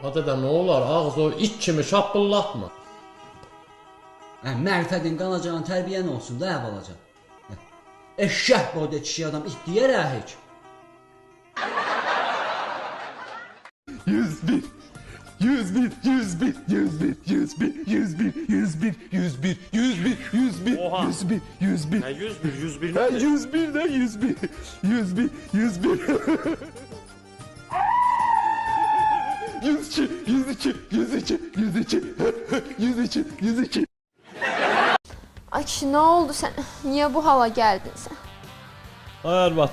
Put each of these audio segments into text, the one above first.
Adada ne olar? Ağız o it kimi şapıllatma. Mərtədin qanacağın tərbiyən olsun da balaca. Eşşək boyda kişi adam it deyər heç. 101 101 101 101 101 101 101 101 101 101 Oha. 101 101 Ne 101 101 Ha 101 de 101 101 101 102 102 102 102 102 102 Ay kişi ne oldu sen? Niye bu hala geldin sen? Ay arvad.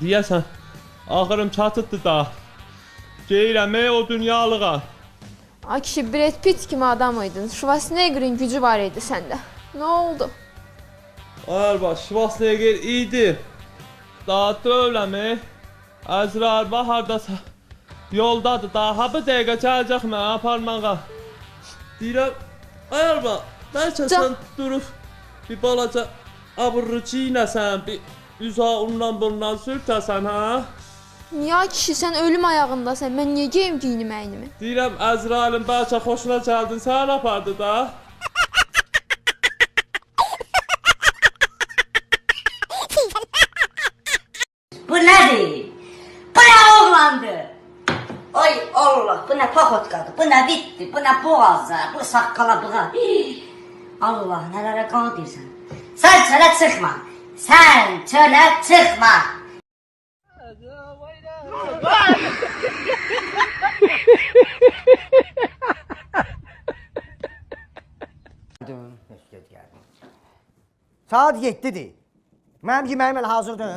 Deyəsən, axırım çatıbdı da. Geyirəm o dünyalığa. Ay kişi Brad Pitt kimi adam mıydın? Schwarzenegger'in gücü var idi sende. Ne oldu? Ay arvad, Schwarzenegger idi. Daha dövləmi? Əzrar bahardasa yoldadır. Daha bu dəqiqə gələcək mənə aparmağa. Deyirəm, ay arvad, bəlkə sən durub bir balaca abırıcı inəsən, bir üzə ondan bundan sürtəsən, ha? Ya kişi sen ölüm ayağındasan. Ben niye giyim giyinməyinimi? Deyirəm, Əzrailin bəlkə xoşuna gəldin, sən apardı da. Bu nedir? Bu ne oğlandı? Ay Allah, bu ne pakotkadır, bu ne bitdi, bu ne boğazı, bu saqqala bığa. Allah, nelere qanı deyirsən? Sen çölə çıxma, sen çölə çıxma. Saat 7-dir. Mənim yeməyim elə hazırdır.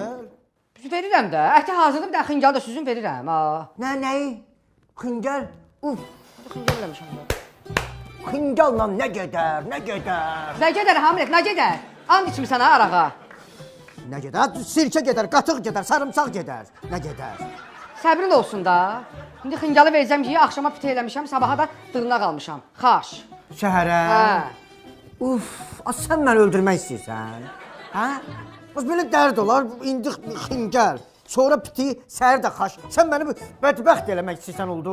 Verirəm də. Əti hazırdır, bir də xıncal da süzün verirəm. Nəyi? Xıngəl? Uf, Xıncal eləmişəm də. xıngalla nə gedər, nə gedər? Nə gedər Hamlet, nə gedər? And içmisən ha arağa. Nə gedər? Sirkə gedər, qatıq gedər, sarımsaq gedər. Nə gedər? Səbrin olsun da. İndi xıncalı verəcəm ki, axşama pütə eləmişəm, sabaha da dırnaq almışam. Xaş. Şəhərə? Hə. Uf, sən məni öldürmək istəyirsən? Hə? Bax belə dərd olar, indi xıngəl. Sonra piti, səhər də xaş. Sən məni bədbəxt eləmək istəyirsən oldu?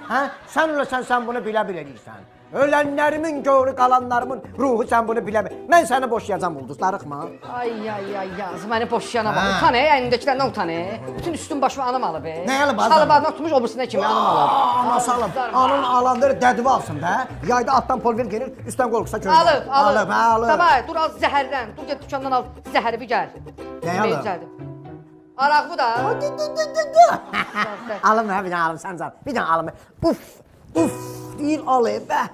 Hə? Sən öləsən, sən bunu bilə-bilə eləyirsən. Ölənlərimin göğrü, qalanlarımın ruhu sən bunu bilə-bilə. Mən səni boşayacam ulduz, darıxma. Ay, yazı məni boşayana bax. Utan, əlindəkilərdən utan. Bütün üstün başımı anam alıb. Nə alıb azam? Şalıbadına tutmuş, obursuna kimi anam alıb. Anası alıb. Anın alandır, dədivi alsın da. Yayda atdan polver gelir, üstdən qorxusa közlər. Alıb. Alıb. Sabah, dur az zəhərdən. Dur get dükandan al, zəhəri bir gəl. Nə alıb? Araq bu da. Alım hə, bir dənə alım, sən can. Bir dənə alım. Uf, deyir alıb, bəh.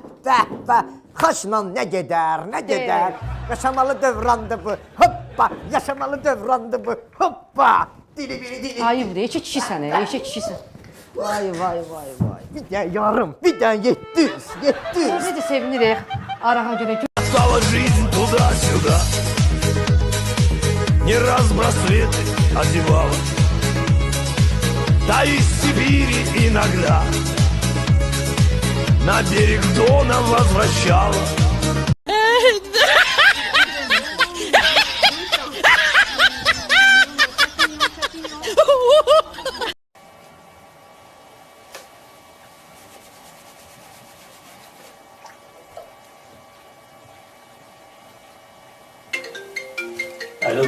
Xaşla nə gedər, nə gedər. Yaşamalı dövrandı bu, hoppa. Yaşamalı dövrandı bu, hoppa. Dili. Ayıbdır, eşək kişisən, eşək kişisən. Vay. Bir dənə yarım, bir dənə 700. Necə sevinirik arağa görə. Стала жизнь туда-сюда. Не раз браслеты одевала. Да из Сибири иногда на берег Дона возвращала. Alo.